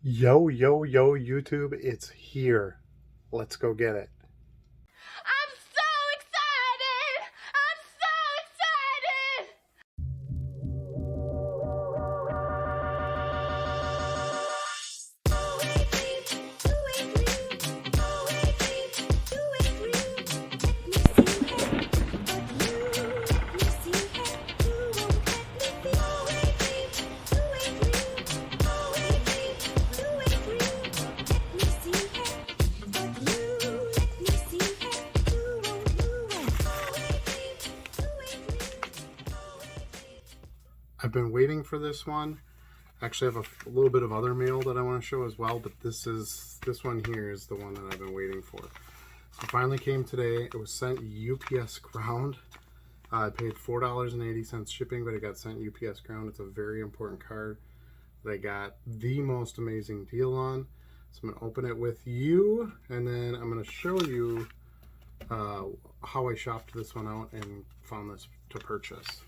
Yo, yo, yo, YouTube, it's here. Let's go get it. I'm so excited! I'm so excited! I've been waiting for this one. Actually, I have a little bit of other mail that I want to show as well, but this one here is the one that I've been waiting for. So it finally came today. It was sent UPS ground. I paid $4.80 shipping, but it got sent UPS ground. It's a very important card that I got the most amazing deal on. So I'm going to open it with you, and then I'm going to show you how I shopped this one out and found this to purchase.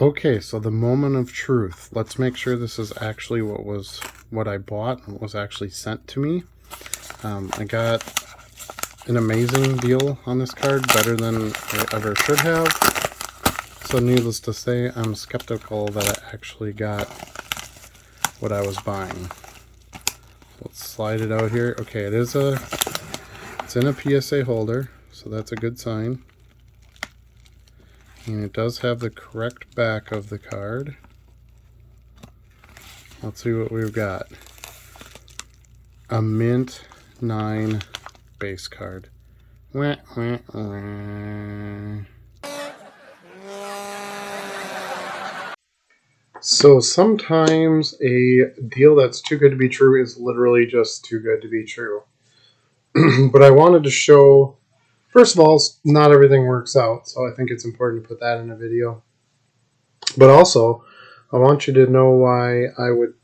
Okay, so the moment of truth. Let's make sure this is actually what I bought and what was actually sent to me. I got an amazing deal on this card, better than I ever should have. So needless to say, I'm skeptical that I actually got what I was buying. Let's slide it out here. Okay, it's in a PSA holder, so that's a good sign. And it does have the correct back of the card. Let's see what we've got. A Mint 9 base card. Wah, wah, wah. So sometimes a deal that's too good to be true is literally just too good to be true. But I wanted to show, first of all, not everything works out, so I think it's important to put that in a video. But also, I want you to know why I would,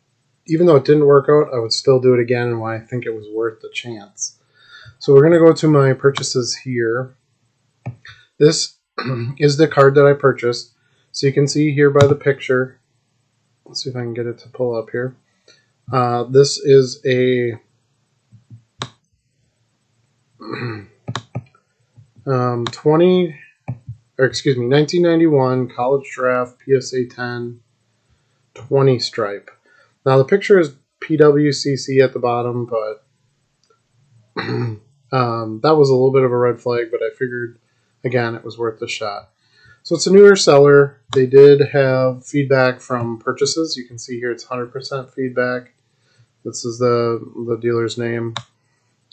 even though it didn't work out, I would still do it again and why I think it was worth the chance. So we're going to go to my purchases here. This is the card that I purchased. So you can see here by the picture. Let's see if I can get it to pull up here. This is a 1991 College Draft PSA 10 20 stripe. Now the picture is PWCC at the bottom, but that was a little bit of a red flag, but I figured, again, it was worth the shot. So it's a newer seller. They did have feedback from purchases. You can see here it's 100% feedback. This is the dealer's name.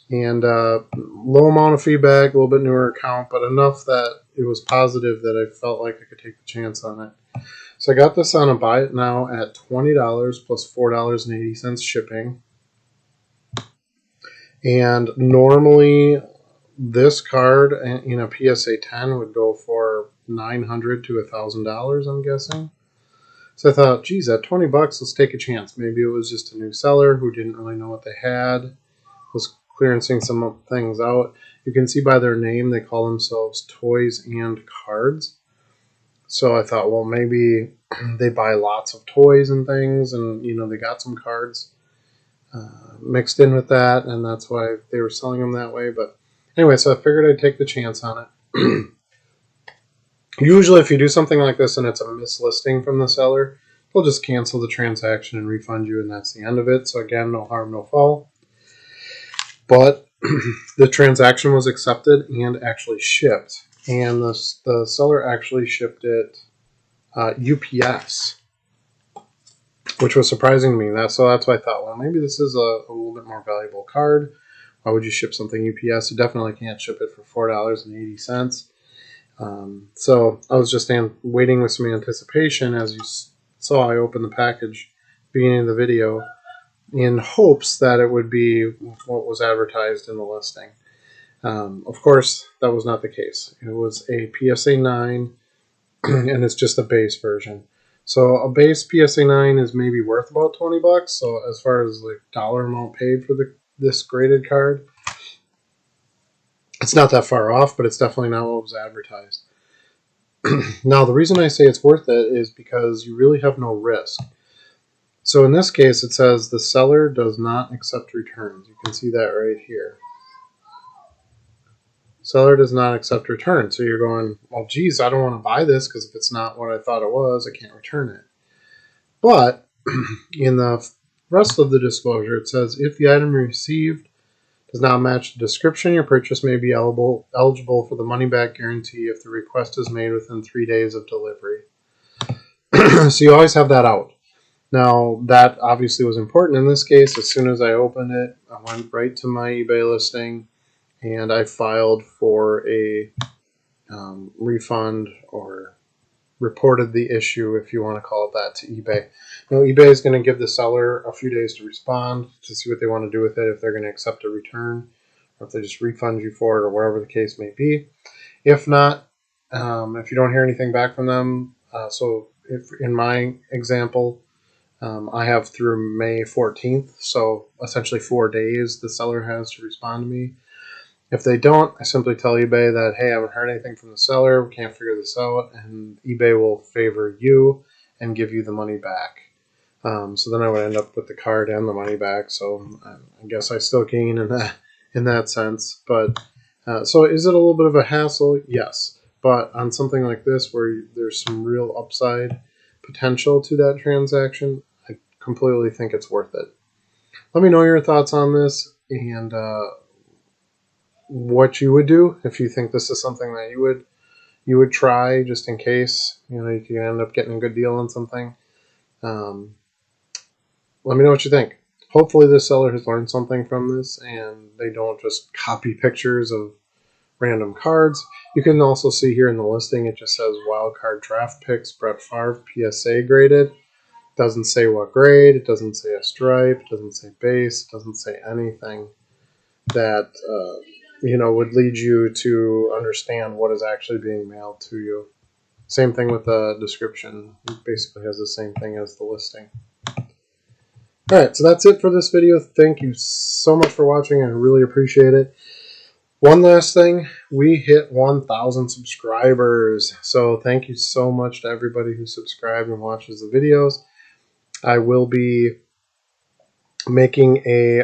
And low amount of feedback, a little bit newer account, but enough that it was positive that I felt like I could take the chance on it. So I got this on a buy it now at $20 plus $4.80 shipping. And normally this card in a PSA 10 would go for $900 to $1,000, I'm guessing. So I thought, geez, at 20 bucks, let's take a chance. Maybe it was just a new seller who didn't really know what they had, was clearancing some things out. You can see by their name, they call themselves Toys and Cards. So I thought, well, maybe they buy lots of toys and things, and they got some cards mixed in with that, and that's why they were selling them that way. But anyway, so I figured I'd take the chance on it. Usually if you do something like this and it's a mislisting from the seller, they'll just cancel the transaction and refund you, and that's the end of it. So again, no harm, no foul. But the transaction was accepted and actually shipped. And the seller actually shipped it UPS, which was surprising to me. So that's why I thought, well, maybe this is a little bit more valuable card. Why would you ship something UPS? You definitely can't ship it for $4.80. So I was just waiting with some anticipation. As you saw, I opened the package at the beginning of the video in hopes that it would be what was advertised in the listing. Of course, that was not the case. It was a PSA 9, and it's just a base version. So a base PSA 9 is maybe worth about 20 bucks. So as far as like dollar amount paid for this graded card, it's not that far off, but it's definitely not what was advertised. Now, the reason I say it's worth it is because you really have no risk. So in this case, it says the seller does not accept returns. You can see that right here. Seller does not accept returns. So you're going, well, geez, I don't want to buy this because if it's not what I thought it was, I can't return it. But in the rest of the disclosure, it says if the item received does not match the description, your purchase may be eligible for the money back guarantee if the request is made within 3 days of delivery. So you always have that out. Now, that obviously was important in this case. As soon as I opened it, I went right to my eBay listing and I filed for a refund or reported the issue, if you want to call it that, to eBay. Now, eBay is going to give the seller a few days to respond to see what they want to do with it, if they're going to accept a return or if they just refund you for it or whatever the case may be. If not, if you don't hear anything back from them, so if in my example, I have through May 14th, so essentially 4 days the seller has to respond to me. If they don't, I simply tell eBay that, hey, I haven't heard anything from the seller, we can't figure this out, and eBay will favor you and give you the money back. So then I would end up with the card and the money back, so I guess I still gain in that sense. But so is it a little bit of a hassle? Yes. But on something like this where there's some real upside potential to that transaction, I completely think it's worth it. Let me know your thoughts on this and what you would do if you think this is something that you would try just in case you could end up getting a good deal on something. Let me know what you think. Hopefully this seller has learned something from this and they don't just copy pictures of random cards. You can also see here in the listing it just says wild card draft picks Brett Favre PSA graded. Doesn't say what grade, it doesn't say a stripe, it doesn't say base, it doesn't say anything that would lead you to understand what is actually being mailed to you. Same thing with the description. It basically has the same thing as the listing. Alright, so that's it for this video. Thank you so much for watching. I really appreciate it. One last thing, we hit 1,000 subscribers. So thank you so much to everybody who subscribed and watches the videos. I will be making a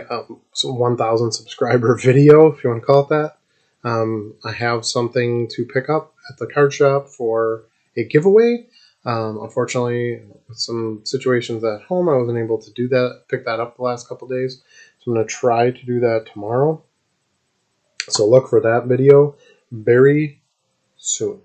1,000 subscriber video, if you want to call it that. I have something to pick up at the card shop for a giveaway. Unfortunately, with some situations at home, I wasn't able to pick that up the last couple days. So I'm going to try to do that tomorrow. So look for that video very soon.